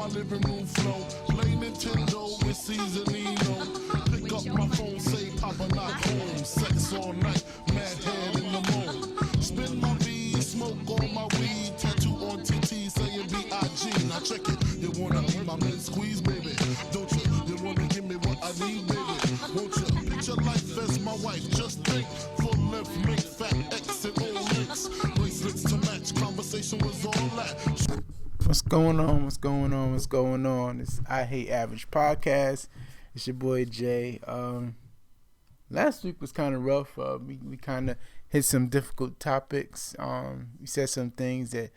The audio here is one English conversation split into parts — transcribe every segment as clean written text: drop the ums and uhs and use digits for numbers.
my living room flow. Play Nintendo with Seasonino. Pick up my phone, say Papa not home. Sex all night, mad head in the moon. Spin my V, smoke all my weed. Tattoo on TT saying B.I.G. Now check it, you wanna be my mid squeeze, baby? Don't you? You wanna give me what I need, baby? Won't you? Picture life as my wife. Just think, full length, make fat X and all links. Bracelets to match, conversation was all that. What's going on? What's going on? What's going on? It's I Hate Average Podcast. It's your boy Jay. Last week was kind of rough. We kind of hit some difficult topics. We said some things that,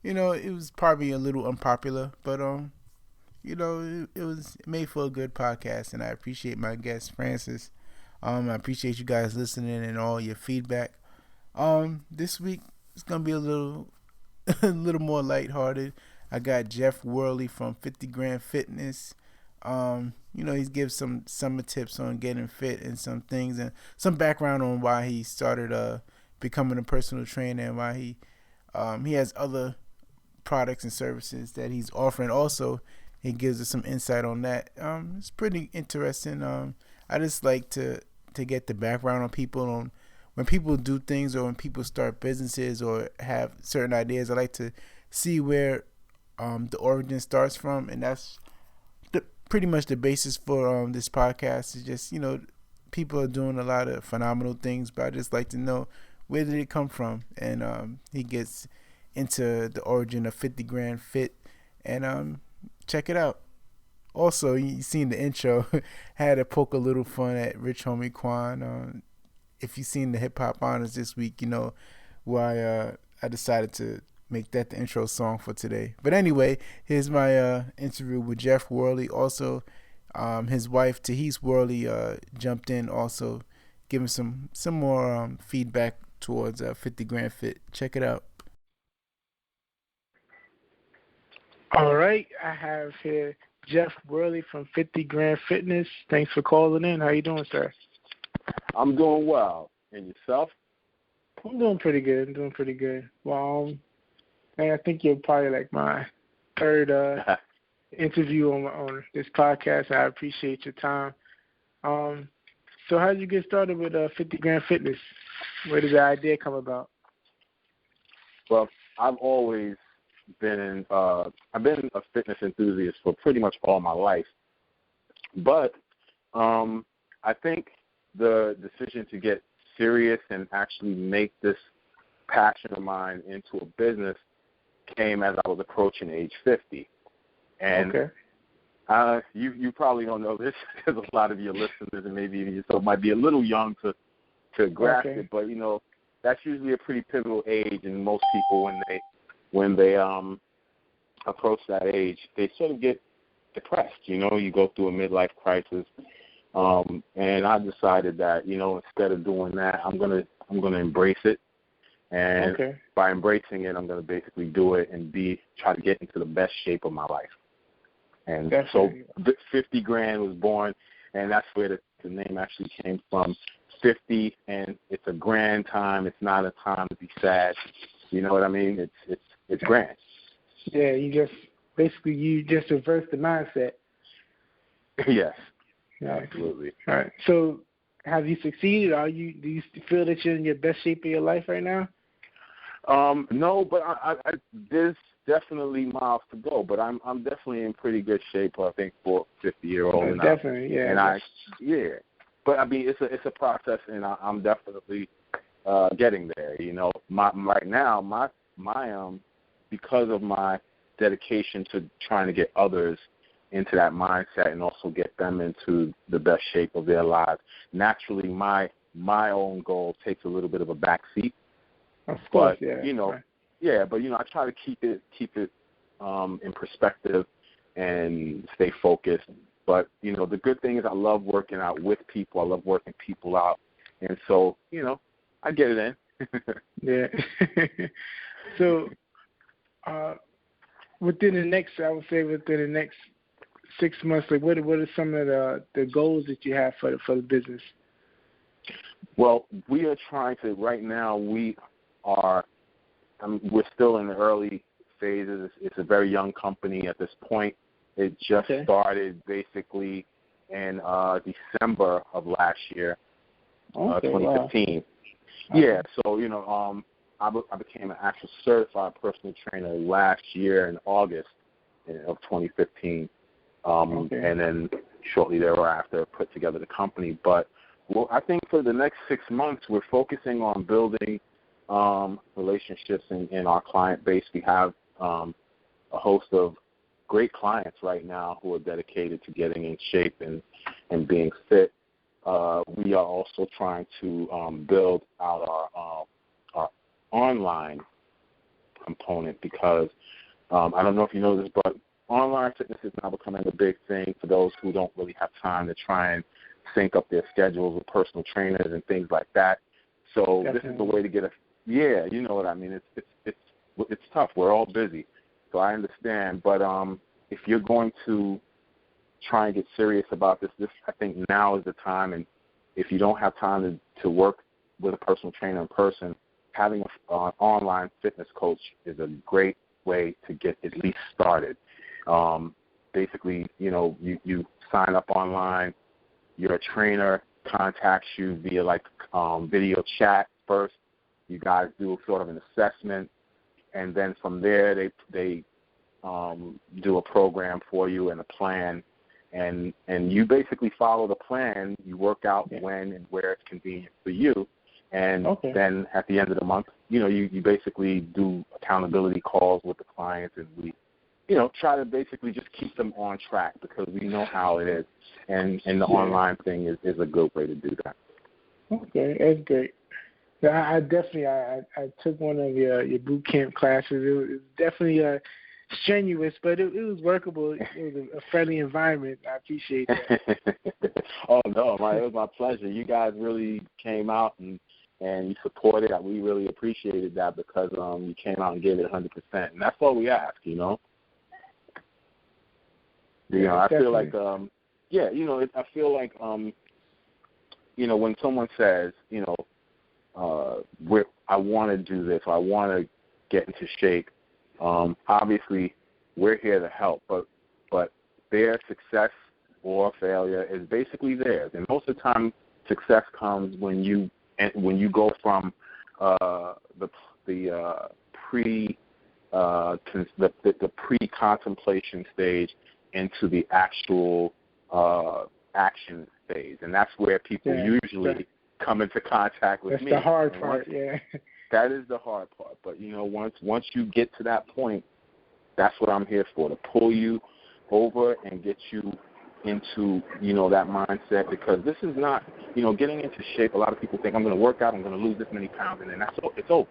it was probably a little unpopular, but it made for a good podcast, and I appreciate my guest Francis. I appreciate you guys listening and all your feedback. This week it's gonna be a little more lighthearted. I got Jeff Worley from 50 Grand Fitness. He gives some summer tips on getting fit and some things and some background on why he started becoming a personal trainer and why he has other products and services that he's offering. Also, he gives us some insight on that. It's pretty interesting. I just like to get the background on people, on when people do things or when people start businesses or have certain ideas. I like to see where the origin starts from, and that's pretty much the basis for this podcast. Is just people are doing a lot of phenomenal things, but I just like to know where did it come from, and he gets into the origin of 50 Grand Fit, and check it out. Also, you seen the intro, had to poke a little fun at Rich Homie Quan. If you seen the Hip Hop Honors this week, you know why I decided to make that the intro song for today. But anyway, here's my interview with Jeff Worley. Also, his wife Tahese Worley jumped in, also giving some more feedback towards 50 Grand Fit. Check it out. All right, I have here Jeff Worley from 50 Grand Fitness. Thanks for calling in. How you doing, sir? I'm doing well. And yourself? I'm doing pretty good. Well, I think you're probably like my third interview on this podcast. I appreciate your time. So how did you get started with 50 Grand Fitness? Where did the idea come about? Well, I've always been I've been a fitness enthusiast for pretty much all my life. But I think the decision to get serious and actually make this passion of mine into a business came as I was approaching age 50. And okay. You probably don't know this because a lot of your listeners and maybe even yourself might be a little young to grasp it, but that's usually a pretty pivotal age, and most people when they approach that age, they sort of get depressed. You go through a midlife crisis, and I decided that instead of doing that, I'm gonna embrace it, and by embracing it, I'm gonna basically do it and try to get into the best shape of my life. And Definitely. So 50 Grand was born, and that's where the name actually came from. 50, and it's a grand time. It's not a time to be sad. You know what I mean? It's grand. Yeah, you just reverse the mindset. Yes, Yeah. absolutely. All right. So, have you succeeded? Do you feel that you're in your best shape of your life right now? No, but I there's definitely miles to go. But I'm definitely in pretty good shape. I think for a 50-year-old. Definitely, yeah. And But I mean, it's a process, and I'm definitely getting there. Right now, my because of my dedication to trying to get others into that mindset and also get them into the best shape of their lives. Naturally, my own goal takes a little bit of a back seat. Of course, but, right. But I try to keep it in perspective and stay focused. But the good thing is I love working out with people. I love working people out, and so I get it in. Yeah. So, within the next 6 months, like what are some of the goals that you have for the business? Well, we are trying to right now. We're still in the early phases. It's a very young company at this point. It just started basically in December of last year, 2015. Wow. Yeah, so, you know, I became an actual certified personal trainer last year in August of 2015. And then shortly thereafter put together the company. But well, I think for the next 6 months, we're focusing on building relationships in our client base. We have a host of great clients right now who are dedicated to getting in shape and being fit. We are also trying to build out our online component because I don't know if you know this, but online fitness is now becoming a big thing for those who don't really have time to try and sync up their schedules with personal trainers and things like that. So This is the way to get you know what I mean. It's tough. We're all busy, so I understand. But if you're going to try and get serious about this, I think now is the time. And if you don't have time to work with a personal trainer in person, having an online fitness coach is a great way to get at least started. Basically, you know, you sign up online, your trainer contacts you via video chat first. You guys do sort of an assessment, and then from there they do a program for you and a plan, and you basically follow the plan. You work out when and where it's convenient for you, and then at the end of the month, you know, you basically do accountability calls with the clients, and we, you know, try to basically just keep them on track because we know how it is, and the online thing is a good way to do that. Okay, that's great. I definitely I took one of your boot camp classes. It was definitely strenuous, but it was workable. It was a friendly environment. I appreciate that. Oh no, it was my pleasure. You guys really came out and you supported. We really appreciated that because you came out and gave it 100%, and that's all we ask, you know. You know, I feel like, you know, I feel like, you know, when someone says, you know, I want to do this, or I want to get into shape, obviously we're here to help, but their success or failure is basically theirs. And most of the time, success comes when you go from the pre-contemplation stage into the actual action phase, and that's where people usually come into contact with me. That's the hard part, That is the hard part. But you know, once you get to that point, that's what I'm here for, to pull you over and get you into, you know, that mindset, because this is not, you know, getting into shape. A lot of people think I'm going to work out, I'm going to lose this many pounds, and then it's over.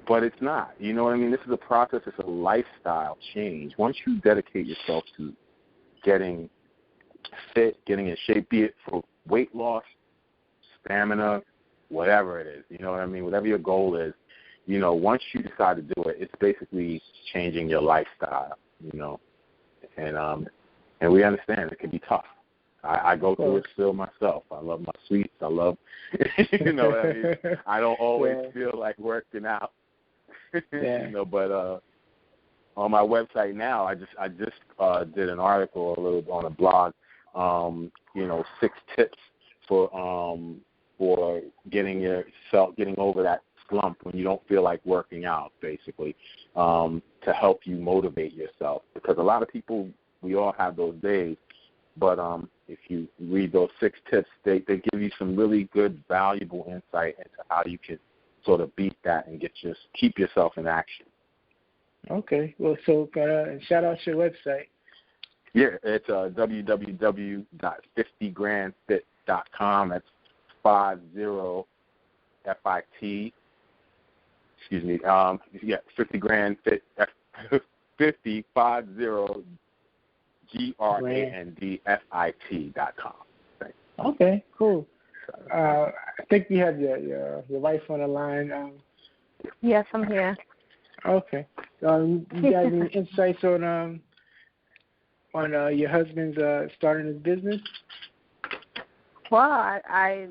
But it's not. You know what I mean? This is a process. It's a lifestyle change. Once you dedicate yourself to getting fit, getting in shape, be it for weight loss, stamina, whatever it is, you know what I mean? Whatever your goal is, you know, once you decide to do it, it's basically changing your lifestyle, you know. And we understand it can be tough. I go through it still myself. I love my sweets. I love, you know what I mean? I don't always feel like working out. You know, but on my website now, I just did an article on a blog. You know, 6 tips for getting over that slump when you don't feel like working out, basically, to help you motivate yourself. Because a lot of people, we all have those days, but if you read those 6 tips, they give you some really good, valuable insight into how you can sort of beat that and keep yourself in action. Okay. Well, so shout out your website. Yeah, it's www.50grandfit.com. That's 50 FIT. Excuse me. 50 Grand Fit. 50 GRANDFIT.com. Okay, cool. I think you have your wife on the line. Yes, I'm here. Okay. You guys any insights on your husband's starting his business? Well, I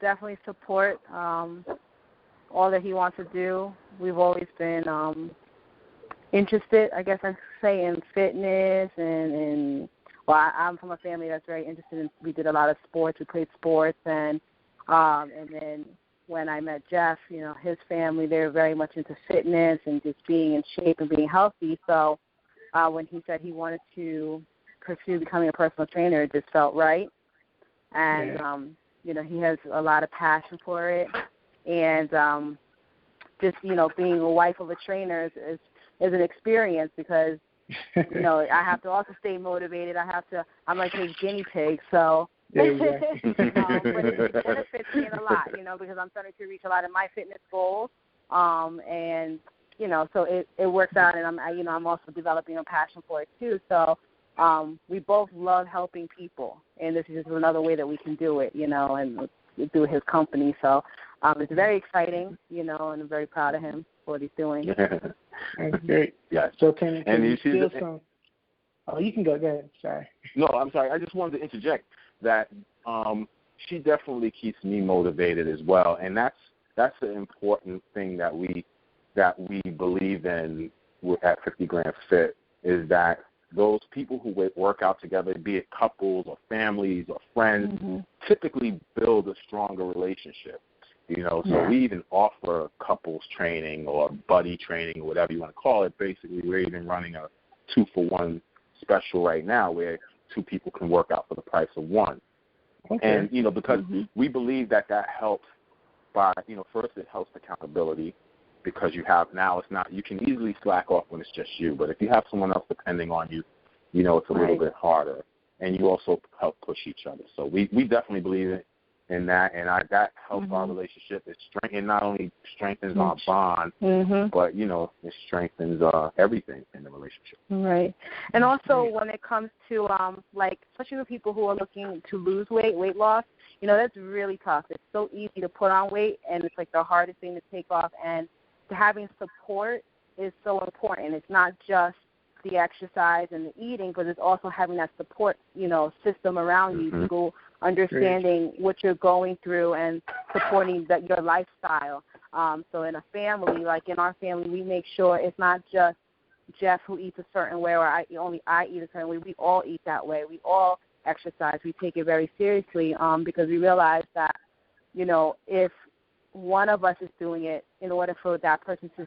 definitely support all that he wants to do. We've always been interested, I guess I'd say, in fitness and I'm from a family that's very interested in. We did a lot of sports. We played sports, and then when I met Jeff, his family, they're very much into fitness and just being in shape and being healthy. So when he said he wanted to pursue becoming a personal trainer, it just felt right. And he has a lot of passion for it, and just being a wife of a trainer is an experience because I have to also stay motivated. I'm like his guinea pig, so but it benefits me a lot, because I'm starting to reach a lot of my fitness goals, and so it works out, and I'm also developing a passion for it too. So we both love helping people, and this is another way that we can do it, and through his company. So it's very exciting, and I'm very proud of him for what he's doing. That's great. Yes. So can you feel some? Oh, you can go. Go ahead. Sorry. No, I'm sorry. I just wanted to interject that she definitely keeps me motivated as well, and that's an important thing that we believe in at 50 Grand Fit, is that those people who work out together, be it couples or families or friends, typically build a stronger relationship. So we even offer couples training or buddy training or whatever you want to call it. Basically, we're even running a 2-for-1 special right now where 2 people can work out for the price of 1. Okay. And, because we believe that helps by, first it helps accountability, because it's not, you can easily slack off when it's just you. But if you have someone else depending on you, it's a little bit harder. And you also help push each other. So we definitely believe in that, and that helps our relationship. It not only strengthens our bond, but it strengthens everything in the relationship. Right, and also when it comes to especially with people who are looking to lose weight loss, that's really tough. It's so easy to put on weight, and it's like the hardest thing to take off. And having support is so important. It's not just the exercise and the eating, but it's also having that support, system around you, people understanding what you're going through and supporting your lifestyle. So in a family, like in our family, we make sure it's not just Jeff who eats a certain way, or I eat a certain way. We all eat that way. We all exercise. We take it very seriously because we realize that, if one of us is doing it, in order for that person to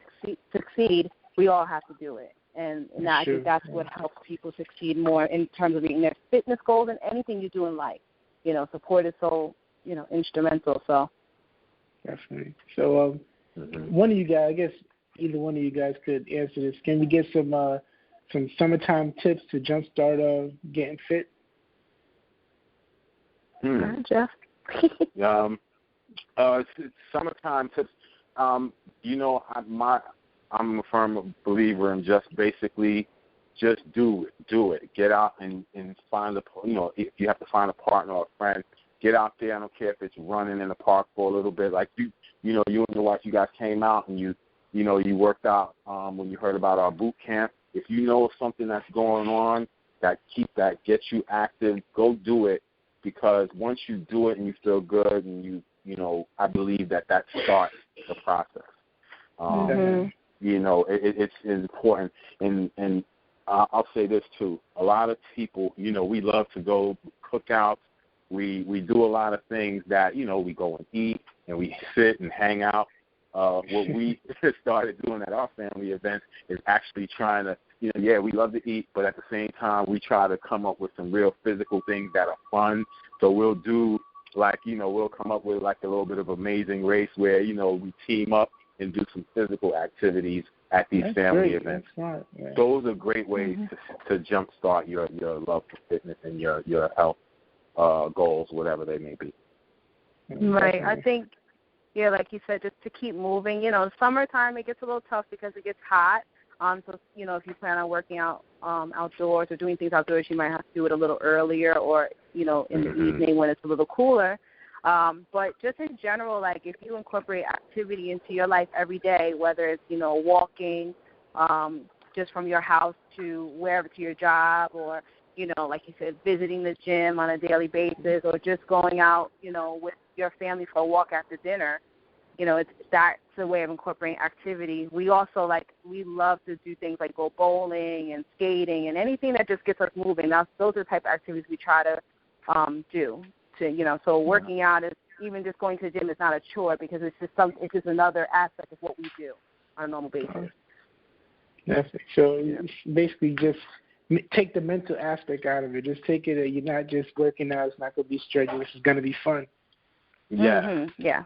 succeed, we all have to do it. And I think that's what helps people succeed more in terms of meeting their fitness goals and anything you do in life. Support is so, instrumental. So definitely. So one of you guys, I guess either one of you guys could answer this. Can we get some summertime tips to jumpstart getting fit? Jeff. Summertime tips. I'm a firm believer in just basically just do it. Get out and find if you have to find a partner or a friend, get out there. I don't care if it's running in the park for a little bit. Like you and your wife, you guys came out and you worked out when you heard about our boot camp. If you know of something that's going on that gets you active, go do it, because once you do it and you feel good and I believe that starts the process. It's important. And I'll say this too. A lot of people, we love to go cookouts. We do a lot of things that, we go and eat and we sit and hang out. What we started doing at our family events is actually trying to, we love to eat, but at the same time, we try to come up with some real physical things that are fun. So we'll do we'll come up with like a little bit of Amazing Race where, we team up and do some physical activities at these family events. Smart, yeah. Those are great ways to jumpstart your love for fitness and your health goals, whatever they may be. Right. I think, like you said, just to keep moving. Summertime it gets a little tough because it gets hot. So, if you plan on working out outdoors or doing things outdoors, you might have to do it a little earlier or, in the evening when it's a little cooler. But just in general, like if you incorporate activity into your life every day, whether it's, walking just from your house to wherever, to your job, or, like you said, visiting the gym on a daily basis, or just going out, with your family for a walk after dinner, that's a way of incorporating activity. We also we love to do things like go bowling and skating and anything that just gets us moving. Those are the type of activities we try to do. So working out is, even just going to the gym is not a chore, because it's just another aspect of what we do on a normal basis. So basically just take the mental aspect out of it. Just take it that you're not just working out. It's not going to be strenuous. It's going to be fun. Yeah. Mm-hmm. Yeah.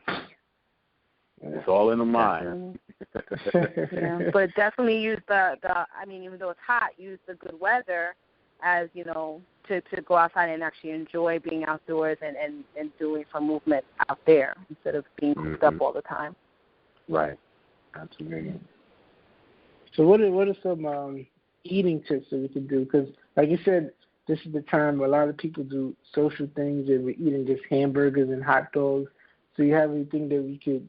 It's all in the mind. Yeah. But definitely use even though it's hot, use the good weather as, to go outside and actually enjoy being outdoors and doing some movement out there instead of being cooped up all the time. Right. Absolutely. So what are some eating tips that we can do? Because like you said, this is the time a lot of people do social things and we're eating just hamburgers and hot dogs. So you have anything that we could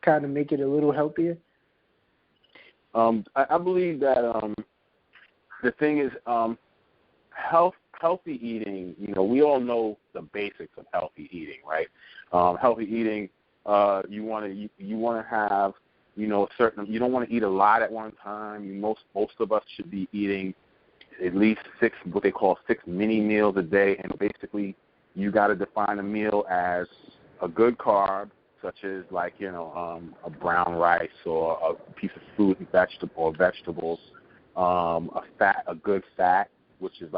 kind of make it a little healthier? I believe that the thing is healthy eating. We all know the basics of healthy eating, right? Healthy eating, you want to have certain. You don't want to eat a lot at one time. Most of us should be eating at least 6, what they call 6 mini meals a day, and basically you got to define a meal as a good carb, such as a brown rice or a piece of fruit and vegetables, a good fat, which is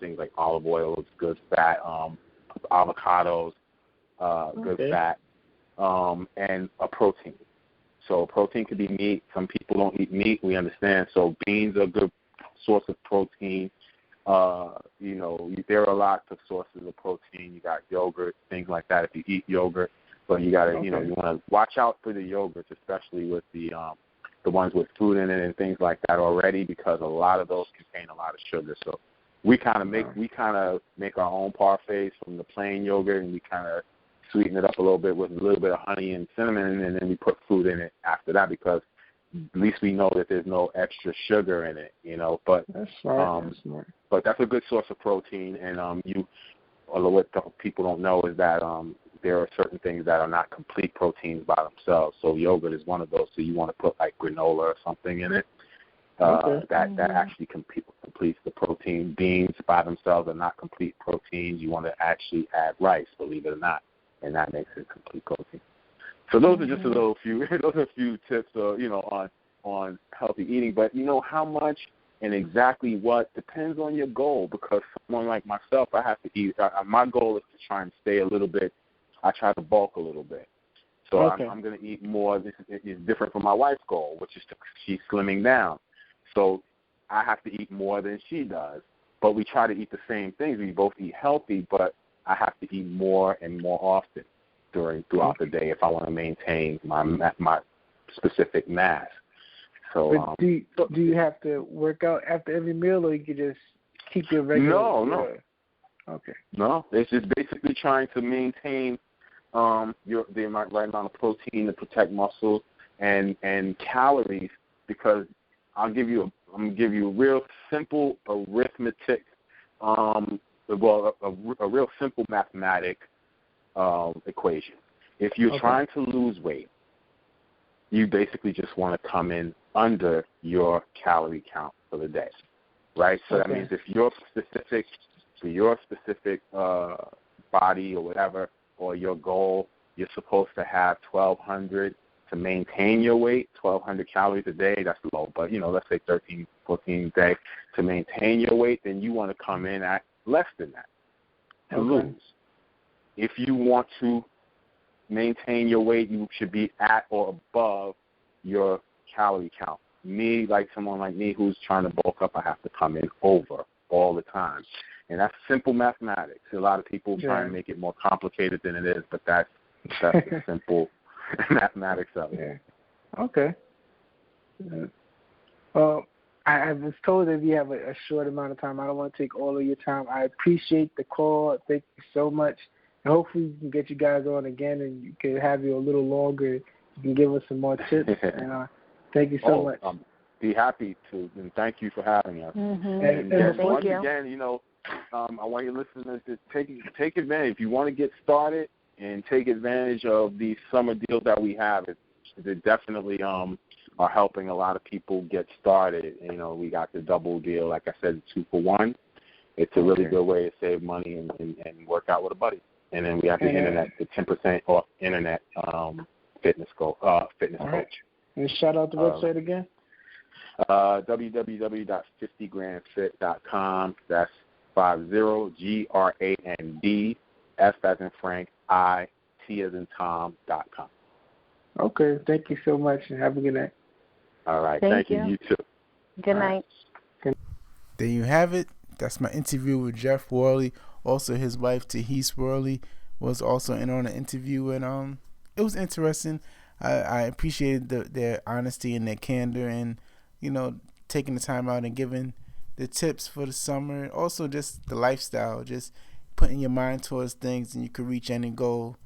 things like olive oil is good fat, avocados, good fat, and a protein. So protein could be meat. Some people don't eat meat. We understand. So beans are a good source of protein. There are lots of sources of protein. You got yogurt, things like that. If you eat yogurt, but you got to, you want to watch out for the yogurts, especially with the ones with fruit in it and things like that already, because a lot of those contain a lot of sugar. So we kind of make our own parfaits from the plain yogurt, and we kind of sweeten it up a little bit with a little bit of honey and cinnamon, and then we put fruit in it after that, because at least we know that there's no extra sugar in it, But that's smart. But that's a good source of protein, and although what people don't know is that there are certain things that are not complete proteins by themselves. So yogurt is one of those. So you want to put granola or something in it. That actually completes the protein. Beans by themselves are not complete proteins. You want to actually add rice, believe it or not, and that makes it complete protein. So those are just a few tips, on healthy eating. But how much and exactly what depends on your goal, because someone like myself, I have to eat. My goal is to try and stay a little bit. I try to bulk a little bit. So I'm going to eat more. This is different from my wife's goal, which is she's slimming down. So I have to eat more than she does. But we try to eat the same things. We both eat healthy, but I have to eat more and more often throughout the day if I want to maintain my specific mass. So do you have to work out after every meal, or you can just keep your regular? No. Okay. No, it's just basically trying to maintain the right amount of protein to protect muscles and calories, because I'm gonna give you a real simple arithmetic, a real simple mathematic equation. If you're trying to lose weight, you basically just want to come in under your calorie count for the day, right? So that means if your specific body or whatever, or your goal, you're supposed to have 1,200 to maintain your weight, 1,200 calories a day. That's low, but let's say 13, 14 a day to maintain your weight. Then you want to come in at less than that to lose. If you want to maintain your weight, you should be at or above your calorie count. Someone like me who's trying to bulk up, I have to come in over all the time. And that's simple mathematics. A lot of people try and make it more complicated than it is, but that's the simple mathematics of it. Yeah. Okay. I was told that we have a short amount of time. I don't want to take all of your time. I appreciate the call. Thank you so much. And hopefully we can get you guys on again, and you can have you a little longer. You can give us some more tips. And thank you so much. Be happy to, and thank you for having us. Mm-hmm. And once again, I want your listeners to take advantage. If you want to get started, and take advantage of these summer deals that we have. They definitely are helping a lot of people get started. You know, we got the double deal, like I said, 2 for 1. It's a really good way to save money and work out with a buddy. And then we have the internet, the 10% off internet fitness coach. And shout out the website again. www.50grandfit.com. That's 50 GRAND F as in Frank I T as in Tom.com. Okay, thank you so much, and have a good night. All right, thank you. You too. Good night. There you have it. That's my interview with Jeff Worley. Also, his wife Tahese Worley was also in on the interview, and it was interesting. I appreciated their honesty and their candor, and taking the time out and giving the tips for the summer, and also just the lifestyle, just putting your mind towards things, and you can reach any goal.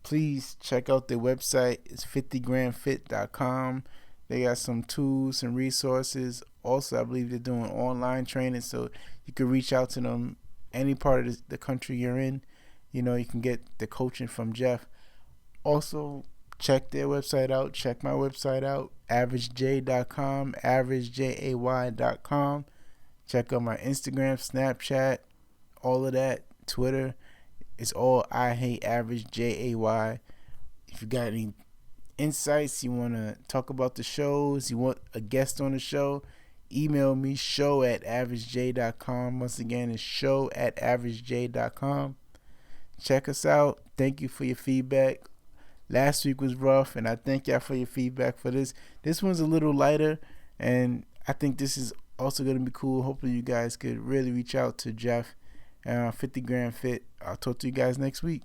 Please check out their website. It's 50grandfit.com. They got some tools and resources. Also, I believe they're doing online training, so you can reach out to them any part of the country you're in. You can get the coaching from Jeff. Also, check their website out. Check my website out, averagej.com, averagejay.com. Check out my Instagram, Snapchat, all of that, Twitter. It's all I Hate Average, Jay. If you got any insights, you want to talk about the shows, you want a guest on the show, email me, show@averagej.com. Once again, it's show@averagej.com. Check us out. Thank you for your feedback. Last week was rough, and I thank y'all for your feedback for this. This one's a little lighter, and I think this is also going to be cool. Hopefully you guys could really reach out to Jeff, 50 Grand Fit. I'll talk to you guys next week.